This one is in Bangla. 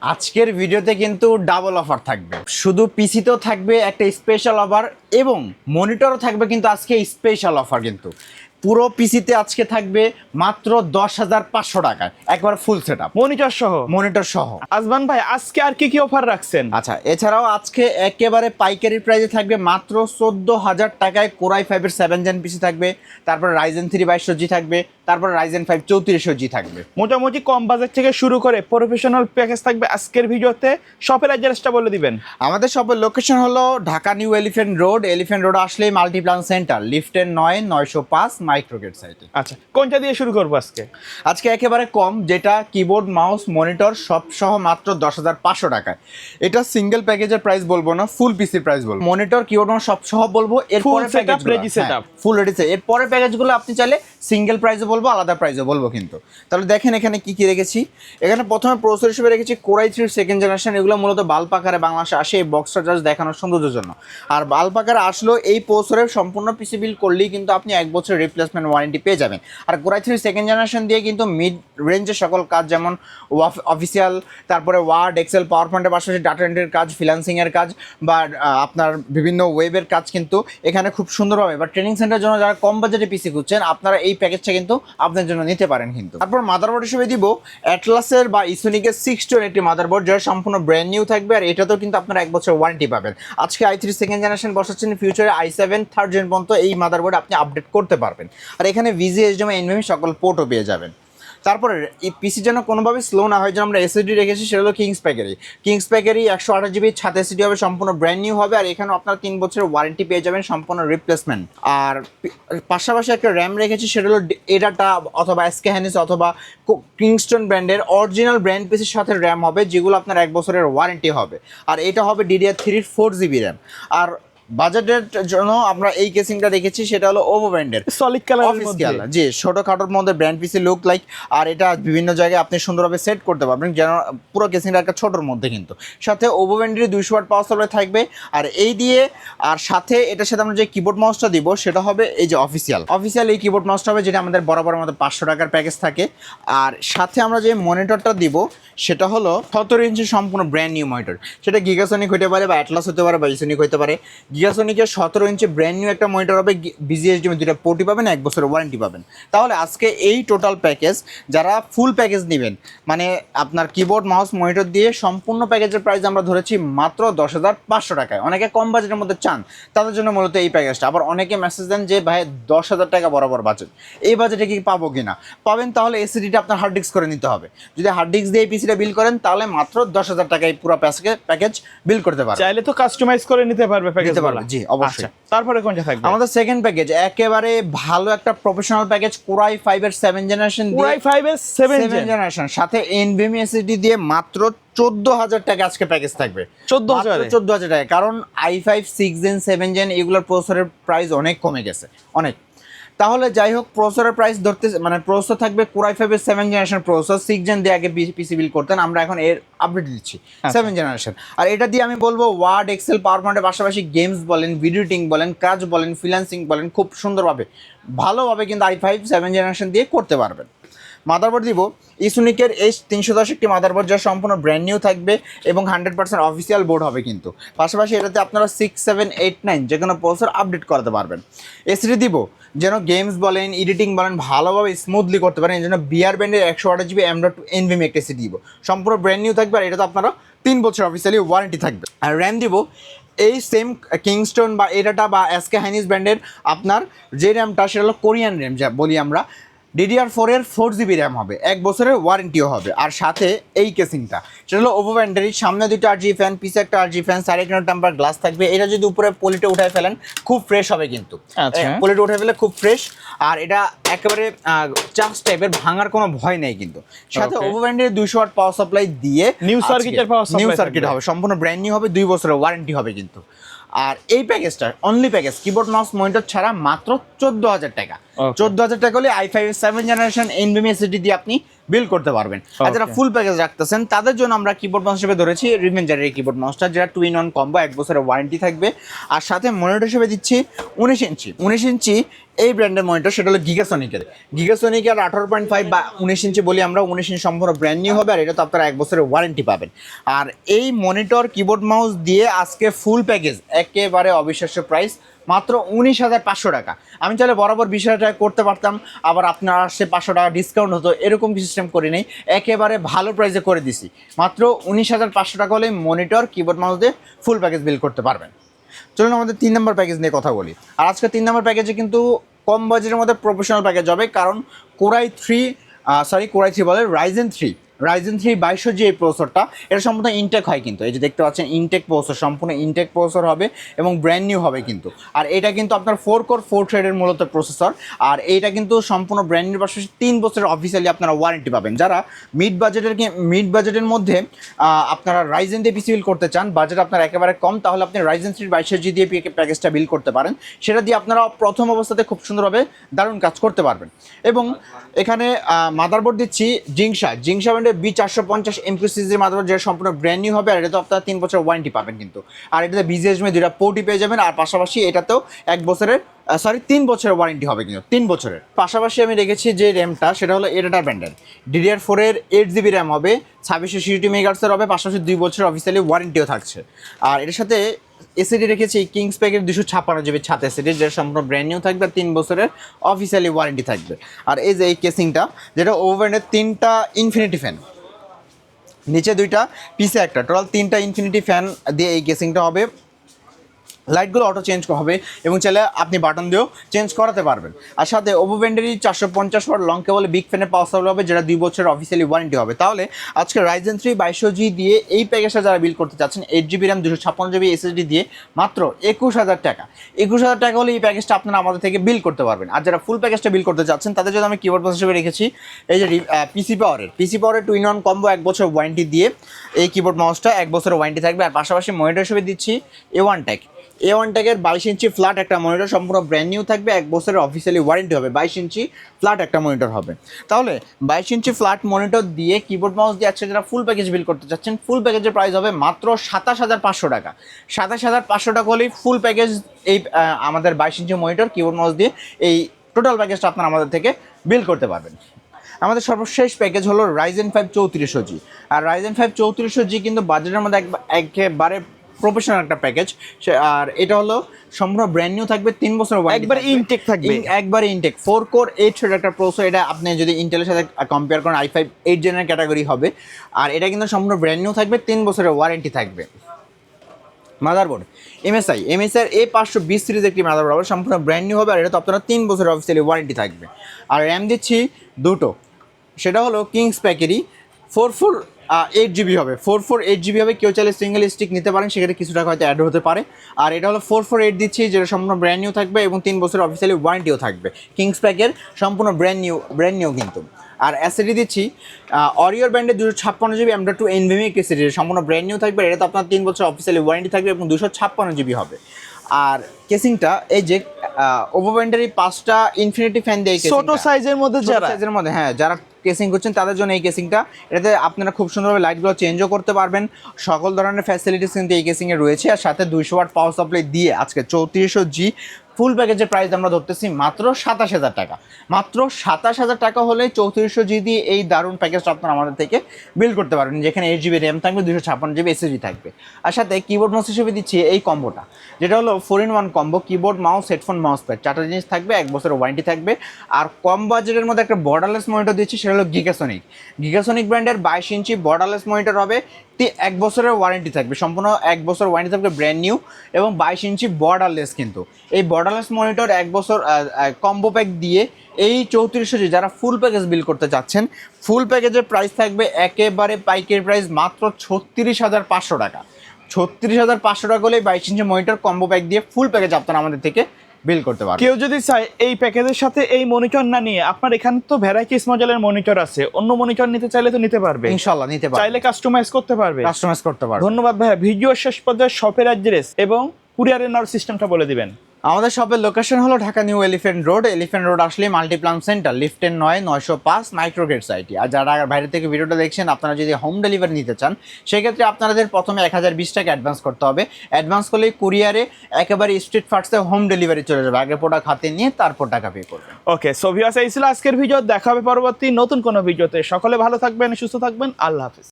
আজকের ভিডিওতে কিন্তু ডাবল অফার থাকবে, শুধু পিসিতেও থাকবে একটা স্পেশাল অফার এবং মনিটরও থাকবে কিন্তু আজকে স্পেশাল অফার। কিন্তু পুরো পিসিতে আজকে থাকবে মাত্র 10,500 টাকায় একবার ফুল সেট আপ মনিটর সহ। আজমান ভাই আজকে আর কি অফার রাখছেন? আচ্ছা, এছাড়াও আজকে একেবারে পাইকারি প্রাইসে থাকবে মাত্র 14,000 টাকায় কোরাই 5-এর 7 জেন পিসি থাকবে, তারপর রাইজেন 3 2200G থাকবে, তারপর রাইজেন 5 3400G থাকবে। মোটামুটি কম বাজেট থেকে শুরু করে প্রফেশনাল প্যাকেজ থাকবে আজকের ভিডিওতে। শপের অ্যাড্রেসটা বলে দিবেন। আমাদের শপের লোকেশন হলো ঢাকা নিউ এলিফ্যান্ট রোড আসলেই মাল্টিপ্লান সেন্টার, লিফটের 9-905 মাইক্রোগেট সাইটে। আচ্ছা, কোনটা দিয়ে শুরু করবো আজকে? আজকে একেবারে কম, যেটা কিবোর্ড মাউস মনিটর সব সহ মাত্র 10,500 টাকায়। এটা সিঙ্গেল প্যাকেজের প্রাইস বলবো না, ফুল পিসির প্রাইস বলবো। মনিটর কিবোর্ড মাউস সব সহ বলবো, এরপরে package setup full ready set. এরপরে প্যাকেজগুলো আপনি চাইলে সিঙ্গেল প্রাইসে বলবো, আলাদা প্রাইসে বলবো কিন্তু। তাহলে দেখেন এখানে কি কি রেখেছি। এখানে প্রথমে প্রসেসর হিসেবে রেখেছি কোরাই 3 সেকেন্ড জেনারেশন। এগুলো মূলত বাল্ব আকারে বাংলাদেশে আসে এই বক্সটা জাস্ট দেখানোর সৌন্দর্যের জন্য। আর বাল্ব আকারে আসলেও এই প্রসেসরের সম্পূর্ণ পিসি বিল করলেই কিন্তু আপনি 1 বছর রিপ্লেসমেন্ট ওয়ারেন্টি পেয়ে যাবেন। আর কোরাই 3 সেকেন্ড জেনারেশন দিয়ে কিন্তু মিড রেঞ্জের সকল কাজ, যেমন অফিসিয়াল, তারপরে ওয়ার্ড, এক্সেল, পাওয়ার পয়েন্টের পাশাপাশি ডাটা এন্ট্রির কাজ, ফ্রিল্যান্সিংয়ের কাজ বা আপনার বিভিন্ন ওয়েবের কাজ কিন্তু এখানে খুব সুন্দরভাবে, বা ট্রেনিং সেন্টারের জন্য যারা কম বাজেটে পিসি খুঁজছেন আপনারা এই প্যাকেজটা কিন্তু আপনার জন্য নিতে পারেন কিন্তু। তারপর মাদারবোর্ড হিসেবে দিব অ্যাটলাসের বা ইসোনিকের 6 একটি মাদারবোর্ড, যেটা সম্পূর্ণ ব্র্যান্ড নিউ থাকবে। আর এটাতেও কিন্তু আপনারা 1 বছর ওয়ারেন্টি পাবেন। আজকে i3 সেকেন্ড জেনারেশন বসাচ্ছেন, ফিউচারে i7 থার্ড জেন পর্যন্ত এই মাদারবোর্ড আপনি আপডেট করতে পারবেন। আর এখানে ভিজি, এইচডিএমআই, এনভিএমই সকল পোর্টও পেয়ে যাবেন। তারপরে এই পিসি যেন কোনোভাবে স্লো না হয়, যেন আমরা এসএসডি রেখেছি, সেটা হলো কিংস প্যাকেরই 128GB ছাদ এসএসডি হবে, সম্পূর্ণ ব্র্যান্ড নিউ হবে। আর এখানেও আপনারা 3 বছরের ওয়ারেন্টি পেয়ে যাবেন, সম্পূর্ণ রিপ্লেসমেন্ট। আর পাশাপাশি একটা র্যাম রেখেছি, সেটা হলো এডাটা অথবা এসকে হ্যানিস অথবা কিংস্টন ব্র্যান্ডের অরিজিনাল ব্র্যান্ড পিসির সাথে র্যাম হবে, যেগুলো আপনার 1 বছরের ওয়ারেন্টি হবে। আর এটা হবে DDR3 4GB র্যাম। আর বাজেটের জন্য আমরা এই কেসিংটা রেখেছি, সেটা হলো ওভো ব্র্যান্ডের সলিড কালারের মধ্যে, জি ছোটখাটোর মধ্যে ব্র্যান্ড পিসি লুক লাইক। আর এটা বিভিন্ন জায়গায় আপনি সুন্দরভাবে সেট করতে পারবেন, যেন পুরো কেসিংটা একটা ছোটোর মধ্যে কিন্তু। সাথে ওভো ব্র্যান্ডের 200 ওয়াট পাওয়ার সাপ্লাই থাকবে। আর এই দিয়ে আর সাথে এটার সাথে আমরা যে কিবোর্ড মাউসটা দিব সেটা হবে এই যে অফিসিয়াল এই কিবোর্ড মাউসটা হবে, যেটা আমাদের বরাবর মধ্যে 500 টাকার প্যাকেজ থাকে। আর সাথে আমরা যে মনিটরটা দিব সেটা হলো 17 ইঞ্চি সম্পূর্ণ ব্র্যান্ড নিউ মনিটর। সেটা গিগাসনিক হতে পারে বা অ্যাটলাস হতে পারে বা ইসোনিক হতে পারে। গিগাসনিকের 17 ইঞ্চি ব্র্যান্ড নিউ একটা মনিটর হবে, বিজিএসডিএম 2টা পোর্টই পাবেন, 1 বছরের ওয়ারেন্টি পাবেন। তাহলে আজকে এই টোটাল প্যাকেজ যারা ফুল প্যাকেজ নেবেন, মানে আপনার কিবোর্ড মাউস মনিটর দিয়ে সম্পূর্ণ প্যাকেজের প্রাইস আমরা ধরেছি মাত্র 10,500 টাকায়। অনেকে কম বাজেটের মধ্যে চান, তাদের জন্য মূলত এই প্যাকেজটা। আবার অনেকে মেসেজ দেন যে ভাই 10,000 টাকা বরাবর বাজেট, এই বাজেটে কি পাবো কিনা? পাবেন, তাহলে এসএসডিটা আপনার হার্ড ডিস্ক করে নিতে হবে। যদি হার্ড ডিস্ক দিয়ে পিসিটা বিল করেন তাহলে মাত্র 10,000 টাকায় পুরো প্যাকেজ বিল করতে পারবেন। চাইলে তো কাস্টমাইজ করে নিতে পারবে প্যাকেজ, জি অবশ্যই। তারপরে কোনটা থাকবে? আমাদের সেকেন্ড প্যাকেজ একেবারে ভালো একটা প্রফেশনাল প্যাকেজ, কোরাই 5-এর 7 জেনারেশন, কোরাই 5-এর 7 জেনারেশন সাথে এনভিএমই এসএসডি দিয়ে মাত্র 14,000 টাকা আজকে প্যাকেজ থাকবে। 14,000 টাকা, কারণ i5 6 জেন 7 জেন এগুলোর প্রসেসরের প্রাইস অনেক কমে গেছে, অনেক। তাহলে যাই হোক, প্রসেসরের প্রাইস ধরতে মানে প্রসেসর থাকবে কোরাই 5-এর 7 জেনারেশন প্রসেসর, 6 জেন দিয়ে আগে পিসি বিল করতেন, আমরা এখন এর আপডেট দিচ্ছি 7 জেনারেশন। আর এটা দিয়ে আমি বলবো ওয়ার্ড, এক্সেল, পাওয়ার পয়েন্টের পাশাপাশি গেমস বলেন, ভিডিও এডিটিং বলেন, কাজ বলেন, ফ্রিল্যান্সিং বলেন, খুব সুন্দরভাবে ভালোভাবে কিন্তু i5 7 জেনারেশন দিয়ে করতে পারবেন। মাদারবোর্ড দিব ইসোনিকের H310 একটি মাদারবোর্ড, যা সম্পূর্ণ ব্র্যান্ড নিউ থাকবে এবং 100% অফিসিয়াল বোর্ড হবে কিন্তু। পাশাপাশি এটাতে আপনারা 6, 7, 8, 9 যে কোনো প্রসেসর আপডেট করাতে পারবেন। এসডি দিব যেন গেমস বলেন, এডিটিং বলেন ভালোভাবে স্মুথলি করতে পারেন, এই জন্য বিআর ব্র্যান্ডের 128GB M.2 NVMe একটা এসডি দিব, সম্পূর্ণ ব্র্যান্ড নিউ থাকবে। আর এটা তো আপনারা 3 বছর অফিসিয়ালি ওয়ারেন্টি থাকবে। আর র্যাম দিব এই সেম কিংস্টন বা এডাটা বা এসকে হাইনিস ব্র্যান্ডের আপনার যে র্যামটা, সেটা হলো কোরিয়ান র্যাম যা বলি আমরা, DDR4-এর 4GB র্যাম হবে, 1 বছরের ওয়ারেন্টিও হবে। আর সাথে এই কেসিংটা সেটা হলো ওভো ব্র্যান্ডেরই, সামনে 2টা RGB ফ্যান, পিছে একটা RGB ফ্যান, সাইডে একটা টেম্পার গ্লাস থাকবে। এটা যদি উপরে পলিটা উঠায় ফেলেন খুব ফ্রেশ হবে কিন্তু, পলিটা উঠে ফেলে খুব ফ্রেশ। আর এটা একেবারে চার্জ টাইপের, ভাঙার কোনো ভয় নেই কিন্তু। সাথে ওভো ব্র্যান্ডের 200 ওয়াট পাওয়ার সাপ্লাই দিয়ে নিউ সার্কিট হবে, সম্পূর্ণ ব্র্যান্ড নিউ হবে, 2 বছরের ওয়ারেন্টি হবে কিন্তু। আর এই প্যাকেজটা only package keyboard mouse monitor ছাড়া মাত্র 14,000 টাকা। 14,000 টাকা হলে i5 7 জেনারেশন এনভিএমই এসএসডি দিয়ে আপনি বিল করতে পারবেন। আর যারা ফুল প্যাকেজ রাখতেছেন তাদের জন্য আমরা কিবোর্ড মাউস হিসেবে ধরেছি রিভেঞ্জারের এই কিবোর্ড মাউসটা, যেটা 2-in-1 কম্বো, 1 বছরের ওয়ারেন্টি থাকবে। আর সাথে মনিটর হিসেবে দিচ্ছি 19 ইঞ্চি এই ব্র্যান্ডের মনিটর, সেটা হলো গিগাসনিকের 18.5 বা 19 ইঞ্চি বলি আমরা, 19 ইঞ্চি সম্পূর্ণ ব্র্যান্ড নিউ হবে, আর এটা তো আপনারা 1 বছরের ওয়ারেন্টি পাবেন। আর এই মনিটর কিবোর্ড মাউস দিয়ে আজকে ফুল প্যাকেজ একেবারে অবিশ্বাস্য প্রাইস, মাত্র 19,500 টাকা। আমি চাইলে বরাবর 20,000 টাকা করতে পারতাম, আবার আপনার আসছে 500 টাকা ডিসকাউন্ট হতো, এরকম সিস্টেম করে নেই, একেবারে ভালো প্রাইসে করে দিছি। মাত্র 19,500 টাকা হলে মনিটর কিবোর্ড মাউস দিয়ে ফুল প্যাকেজ বিল করতে পারবেন। চলুন আমাদের 3 নম্বর প্যাকেজ নিয়ে কথা বলি। আর আজকে 3 নম্বর প্যাকেজে কিন্তু কম বাজেটের মধ্যে প্রফেশনাল প্যাকেজ হবে, কারণ কোরাই থ্রি বলে রাইজেন 2200G এই প্রসেসরটা, এটা সম্পূর্ণ ইনটেক হয় কিন্তু, এই যে দেখতে পাচ্ছেন ইনটেক প্রসেসর, সম্পূর্ণ ইনটেক প্রসেসর হবে এবং ব্র্যান্ড নিউ হবে কিন্তু। আর এটা কিন্তু আপনার 4 কোর 4 থ্রেডের মূলত প্রসেসর, আর এইটা কিন্তু সম্পূর্ণ ব্র্যান্ড নিউ পাশাপাশি 3 বছরের অফিসিয়ালি আপনারা ওয়ারেন্টি পাবেন। যারা মিড বাজেটের মধ্যে আপনারা রাইজেন দিয়ে পিসি বিল করতে চান, বাজেট আপনার একেবারে কম, তাহলে আপনি রাইজেন 2200G দিয়ে প্যাকেজটা বিল করতে পারেন। সেটা দিয়ে আপনারা প্রথম অবস্থাতে খুব সুন্দরভাবে দারুণ কাজ করতে পারবেন। এবং এখানে মাদারবোর্ড দিচ্ছি জিংসা ব্র্যান্ডের B450 MP সিরিজের মাদারবোর্ড, যেটা সম্পূর্ণ ব্র্যান্ড নিউ হবে, আর এটা তো আপনারা 3 বছরের ওয়ারেন্টি পাবেন কিন্তু। আর এটাতে BGSMI 2টা পোর্টই পেয়ে যাবেন, আর পাশাপাশি এটাতেও 3 বছরের ওয়ারেন্টি হবে কিন্তু, 3 বছরের। পাশাপাশি আমি রেখেছি যে র্যামটা, সেটা হলো এডাটা ব্র্যান্ডের DDR4 এর 8GB র্যাম হবে, 2660 মেগাহার্টজের হবে, পাশাপাশি 2 বছরের অফিসিয়ালি ওয়ারেন্টিও থাকছে। আর এর সাথে এসিডি রেখেছি কিংস প্যাকের 256GB ছাদ এসিডি, যেটা সম্পূর্ণ ব্র্যান্ড নিউ থাকবে, 3 বছরের অফিসিয়ালি ওয়ারেন্টি থাকবে। আর এই যে এই কেসিংটা, যেটা ওভারের 3টা ইনফিনিটি ফ্যান, নিচে 2টা পিছে একটা, টোটাল 3টা ইনফিনিটি ফ্যান দিয়ে এই কেসিংটা হবে। লাইটগুলো অটো চেঞ্জ হবে এবং চাইলে আপনি বাটন দিয়েও চেঞ্জ করাতে পারবেন। আর সাথে ওপো ব্র্যান্ডেরই 450 ওয়াট লং কেবল বিগ ফ্যানের পাওয়ার সাপ্লাই হবে, যেটা 2 বছরের অফিসিয়ালি ওয়ারেন্টি হবে। তাহলে আজকে রাইজেন 3 2200G দিয়ে এই প্যাকেজটা যারা বিল করতে চাচ্ছেন, 8GB র্যাম 256GB SSD দিয়ে মাত্র 21,000 টাকা, 21,000 টাকা হলে এই প্যাকেজটা আপনারা আমাদের থেকে বিল করতে পারবেন। আর যারা ফুল প্যাকেজটা বিল করতে চাচ্ছেন, তাদের জন্য আমি কিবোর্ড মাউস হিসেবে রেখেছি এই যে পিসি পাওয়ারের 2-in-1 কম্বো 1 বছর ওয়ারেন্টি দিয়ে এই কিবোর্ড মাউসটা 1 বছরের ওয়ারেন্টি থাকবে। আর পাশাপাশি মনিটর হিসেবে দিচ্ছি A1 টেকের 22 ইঞ্চি ফ্ল্যাট একটা মনিটর, সম্পূর্ণ ব্র্যান্ড নিউ থাকবে, 1 বছরের অফিসিয়ালি ওয়ারেন্টি হবে, 22 ইঞ্চি ফ্ল্যাট একটা মনিটর হবে। তাহলে 22 ইঞ্চি ফ্ল্যাট মনিটর দিয়ে কিবোর্ড মাউস দিয়ে আজকে যারা ফুল প্যাকেজ বিল করতে চাচ্ছেন, ফুল প্যাকেজের প্রাইস হবে মাত্র 27,500 টাকা। 27,500 টাকা হলেই ফুল প্যাকেজ এই আমাদের 22 ইঞ্চি মনিটর কিবোর্ড মাউস দিয়ে এই টোটাল প্যাকেজটা আপনারা আমাদের থেকে বিল করতে পারবেন। আমাদের সর্বশেষ প্যাকেজ হলো রাইজেন 5 3400G। আর রাইজেন 5 3400G কিন্তু বাজেটের মধ্যে একেবারে প্রফেশনাল একটা প্যাকেজ। আর এটা হলো সম্পূর্ণ ব্র্যান্ড নিউ থাকবে, 3 বছর একবারে ইনটেক থাকবে, একবারে ইনটেক 4 কোর 8 থ্রেড একটা প্রসেসর। এটা আপনি যদি ইন্টেলের সাথে কম্পেয়ার করেন i5 8 জেনারেল ক্যাটাগরি হবে। আর এটা কিন্তু সম্পূর্ণ ব্র্যান্ড নিউ থাকবে, 3 বছরের ওয়ারেন্টি থাকবে। মাদারবোর্ড MSI এর A520 সিরিজ একটি মাদারবোর্ড হবে, সম্পূর্ণ ব্র্যান্ড নিউ হবে, আর এটা তো আপনারা 3 বছরের অফিসিয়ালি ওয়ারেন্টি থাকবে। আর র্যাম দিচ্ছি দুটো, সেটা হলো কিংস প্যাকেরই 8GB হবে, 8GB হবে। কেউ চাইলে সিঙ্গেল স্টিক নিতে পারেন, সেক্ষেত্রে কিছু টাকা হয়তো অ্যাড হতে পারে। আর এটা হলো 448 দিচ্ছি, যেটা সম্পূর্ণ ব্র্যান্ড নিউ থাকবে এবং 3 বছরের অফিসিয়ালি ওয়ারেন্টিও থাকবে। কিংস প্যাকের সম্পূর্ণ ব্র্যান্ড নিউ কিন্তু। আর অ্যাসিডি দিচ্ছি অরিওর ব্র্যান্ডের 256GB M.2 NVMe একটি সিরিজ, সম্পূর্ণ ব্র্যান্ড নিউ থাকবে, এটা তো আপনার 3 বছর অফিসিয়ালি ওয়ারেন্টি থাকবে এবং 256GB হবে। আর কেসিংটা এই যে ওপো ব্র্যান্ডের 5টা ইনফিনিটি ফ্যান দিয়ে ছোট সাইজের মধ্যে, হ্যাঁ যারা কেসিং করছেন তাদের জন্য এই কেসিংটা। এটাতে আপনারা খুব সুন্দরভাবে লাইটগুলো চেঞ্জও করতে পারবেন, সকল ধরনের ফ্যাসিলিটিস কিন্তু এই কেসিংয়ে রয়েছে। আর সাথে 200 ওয়াট পাওয়ার সাপ্লাই দিয়ে আজকে 3400G ফুল প্যাকেজের প্রাইস আমরা ধরতেছি মাত্র 27,000 টাকা। মাত্র 27,000 টাকা হলে 3400G দিয়ে এই দারুণ প্যাকেজটা আপনারা আমাদের থেকে বিল করতে পারবেন, যেখানে 8GB র্যাম থাকবে, 256GB SSD থাকবে। আর সাথে কিবোর্ড মাউস হিসেবে দিচ্ছি এই কম্বোটা, যেটা হলো 4-in-1 combo, keyboard mouse headphone mouse pad, 4টা জিনিস থাকবে, 1 বছরের ওয়ারেন্টি থাকবে। আর কম বাজেটের মধ্যে একটা বর্ডারলেস মনিটর দিচ্ছি, সেটা হলো গিগাসনিক ব্র্যান্ডের 22 ইঞ্চি বর্ডারলেস মনিটর হবে, 1 বছরের ওয়ারেন্টি থাকবে, সম্পূর্ণ 1 বছর ওয়ারেন্টি থাকবে, ব্র্যান্ড নিউ এবং 22 ইঞ্চি বর্ডারলেস কিন্তু। এই বর্ডারলেস মনিটর 1 বছর কম্বো প্যাক দিয়ে এই 3400G যারা ফুল প্যাকেজ বিল করতে চাচ্ছেন, ফুল প্যাকেজের প্রাইস থাকবে একেবারে পাইকারি প্রাইস মাত্র 36,500 টাকা। 36,500 টাকা হলে 22 ইঞ্চি মনিটর কম্বো প্যাক দিয়ে ফুল প্যাকেজ আপনারা আমাদের থেকে বিল করতে পারবেন। কেউ যদি চায় এই প্যাকেজের সাথে এই মনিটর না নিয়ে, আপনার এখানে তো ভ্যারাইটিস মডেলের মনিটর আছে, অন্য মনিটর নিতে চাইলে তো নিতে পারবে, ইনশাআল্লাহ নিতে পারবে, চাইলে কাস্টমাইজ করতে পারবে। ধন্যবাদ ভাইয়া। ভিডিও শেষ পর্যায়ে শপের অ্যাড্রেস এবং কুরিয়ারের নেওয়ার সিস্টেমটা বলে দিবেন। আমাদের শপের লোকেশন হলো ঢাকা নিউ এলিফ্যান্ট রোড আসলে মাল্টিপ্লান সেন্টার লিফটের 9/905 মাইক্রোগেট সাইটে। আর যারা বাইরে থেকে ভিডিওটা দেখছেন, আপনারা যদি হোম ডেলিভারি নিতে চান সেক্ষেত্রে আপনাদের প্রথমে 1020 টাকা অ্যাডভান্স করতে হবে। অ্যাডভান্স করলে কুরিয়ারে একেবারে স্ট্রিট ফার্স্টে হোম ডেলিভারি চলে যাবে। আগে প্রোডাক্ট হাতে নিয়ে তারপর টাকা পে করবেন। ওকে, সো ভিউয়ার্স, এই ছিল আজকের ভিডিও। দেখা হবে পরবর্তী নতুন কোনো ভিডিওতে। সকলে ভালো থাকবেন, সুস্থ থাকবেন। আল্লাহ হাফেজ।